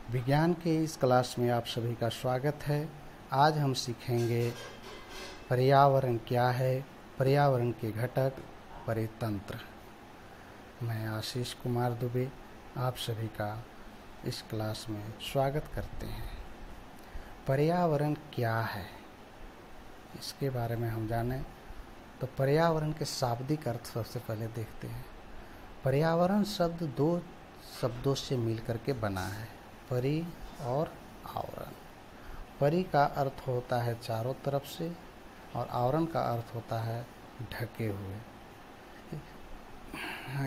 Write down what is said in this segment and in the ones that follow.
विज्ञान के इस क्लास में आप सभी का स्वागत है। आज हम सीखेंगे पर्यावरण क्या है, पर्यावरण के घटक, परितंत्र। मैं आशीष कुमार दुबे आप सभी का इस क्लास में स्वागत करते हैं। पर्यावरण क्या है, इसके बारे में हम जानें तो पर्यावरण के शाब्दिक अर्थ सबसे पहले देखते हैं। पर्यावरण शब्द दो शब्दों से मिलकर के बना है, परि और आवरण। परि का अर्थ होता है चारों तरफ से और आवरण का अर्थ होता है ढके हुए।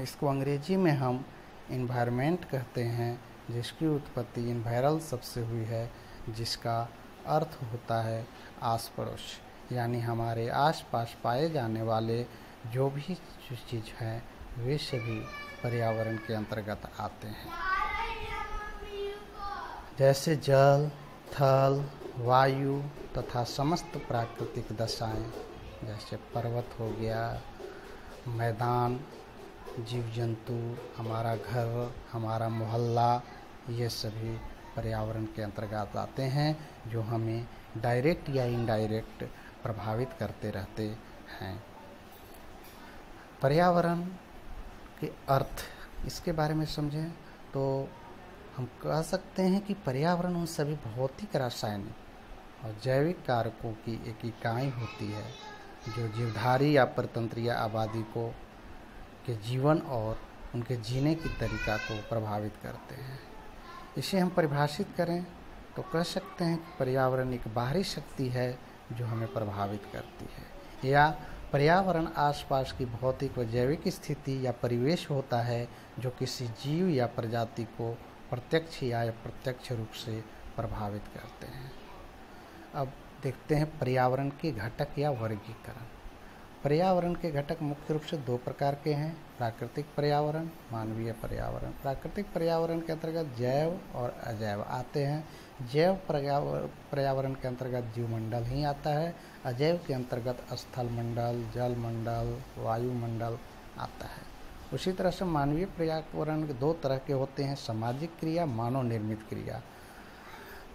इसको अंग्रेजी में हम इन्वायरमेंट कहते हैं, जिसकी उत्पत्ति इन्वायरल शब्द से हुई है, जिसका अर्थ होता है आस पड़ोस, यानी हमारे आसपास पाए जाने वाले जो भी चीज़ हैं वे सभी पर्यावरण के अंतर्गत आते हैं। जैसे जल, थल, वायु तथा समस्त प्राकृतिक दशाएं, जैसे पर्वत हो गया, मैदान, जीव जंतु, हमारा घर, हमारा मोहल्ला, ये सभी पर्यावरण के अंतर्गत आते हैं, जो हमें डायरेक्ट या इनडायरेक्ट प्रभावित करते रहते हैं। पर्यावरण के अर्थ, इसके बारे में समझें तो हम कह सकते हैं कि पर्यावरण उन सभी भौतिक, रासायनिक और जैविक कारकों की एक इकाई होती है जो जीवधारी या परतंत्रीय आबादी को के जीवन और उनके जीने की तरीका को प्रभावित करते हैं। इसे हम परिभाषित करें तो कह सकते हैं कि पर्यावरण एक बाहरी शक्ति है जो हमें प्रभावित करती है, या पर्यावरण आसपास की भौतिक व जैविक स्थिति या परिवेश होता है जो किसी जीव या प्रजाति को प्रत्यक्ष या अप्रत्यक्ष रूप से प्रभावित करते हैं। अब देखते हैं पर्यावरण के घटक या वर्गीकरण। पर्यावरण के घटक मुख्य रूप से दो प्रकार के हैं, प्राकृतिक पर्यावरण, मानवीय पर्यावरण। प्राकृतिक पर्यावरण के अंतर्गत जैव और अजैव आते हैं। जैव पर्यावरण के अंतर्गत जीवमंडल ही आता है। अजैव के अंतर्गत स्थल मंडल, जल मंडल, वायुमंडल आता है। उसी तरह से मानवीय पर्यावरण दो तरह के होते हैं, सामाजिक क्रिया, मानव निर्मित क्रिया।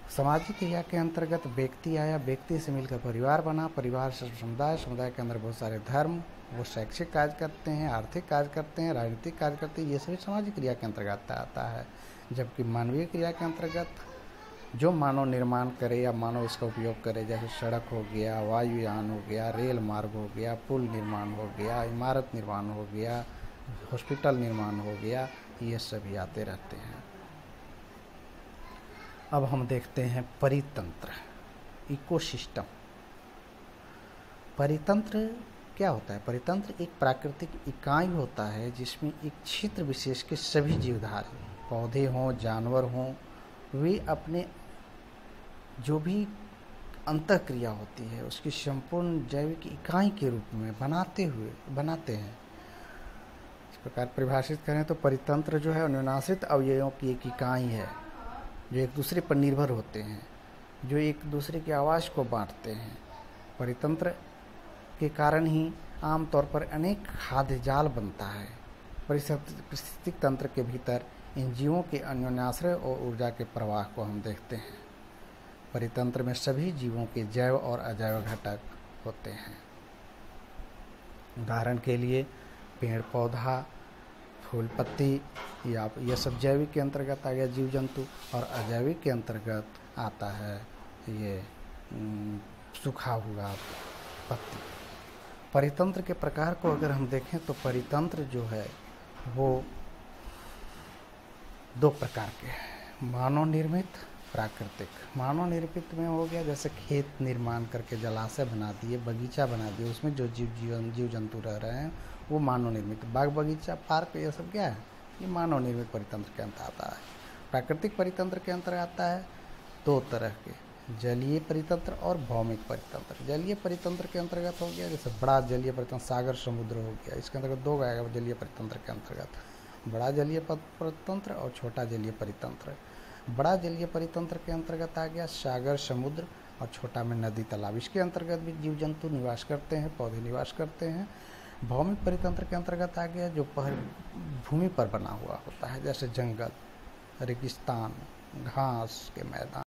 सामाजिक क्रिया के अंतर्गत व्यक्ति आया, व्यक्ति से मिलकर परिवार बना, परिवार से समुदाय, समुदाय के अंदर बहुत सारे धर्म, वो शैक्षिक कार्य करते हैं, आर्थिक कार्य करते हैं, राजनीतिक कार्य करते हैं, ये सभी सामाजिक क्रिया के अंतर्गत आता है। जबकि मानवीय क्रिया के अंतर्गत जो मानव निर्माण करे या मानव इसका उपयोग करे, जैसे सड़क हो गया, वायुयान हो गया, रेल मार्ग हो गया, पुल निर्माण हो गया, इमारत निर्माण हो गया, हॉस्पिटल निर्माण हो गया, ये सभी आते रहते हैं। अब हम देखते हैं परितंत्र, इकोसिस्टम। परितंत्र क्या होता है? परितंत्र एक प्राकृतिक इकाई होता है जिसमें एक क्षेत्र विशेष के सभी जीवधारी, पौधे हों, जानवर हों, वे अपने जो भी अंतःक्रिया होती है उसकी संपूर्ण जैविक इकाई के रूप में बनाते हैं। इस प्रकार परिभाषित करें तो परितंत्र जो है अनुनासित अवयवों की एक इकाई है जो एक दूसरे पर निर्भर होते हैं, जो एक दूसरे की आवाज़ को बांटते हैं। परितंत्र के कारण ही आमतौर पर अनेक खाद्य जाल बनता है। पारिस्थितिक तंत्र के भीतर इन जीवों के अन्योन्याश्रय और ऊर्जा के प्रवाह को हम देखते हैं। परितंत्र में सभी जीवों के जैव और अजैव घटक होते हैं। उदाहरण के लिए पेड़ पौधा, फूल पत्ती, या यह सब जैविक के अंतर्गत आ गया जीव जंतु, और अजैविक के अंतर्गत आता है ये सूखा हुआ पत्ती। परितंत्र के प्रकार को अगर हम देखें तो परितंत्र जो है वो दो प्रकार के हैं, मानव निर्मित, प्राकृतिक। मानव निर्मित में हो गया जैसे खेत निर्माण करके जलाशय बना दिए, बगीचा बना दिए, उसमें जो जीव जंतु रह रहे हैं वो मानव निर्मित। बाग बगीचा, पार्क, ये सब क्या है? ये मानव निर्मित परितंत्र के अंतर्गत आता है। प्राकृतिक परितंत्र के अंतर्गत आता है दो तरह के, जलीय परितंत्र और भौमिक परितंत्र। जलीय परितंत्र के अंतर्गत हो गया जैसे बड़ा जलीय परितंत्र, सागर समुद्र हो गया, इसके अंतर्गत दो आएगा जलीय परितंत्र के अंतर्गत, बड़ा जलीय परितंत्र और छोटा जलीय परितंत्र। बड़ा जलीय परितंत्र के अंतर्गत आ गया सागर समुद्र, और छोटा में नदी तालाब। इसके अंतर्गत भी जीव जंतु निवास करते हैं, पौधे निवास करते हैं। भौमिक परितंत्र के अंतर्गत आ गया जो भूमि पर बना हुआ होता है, जैसे जंगल, रेगिस्तान, घास के मैदान।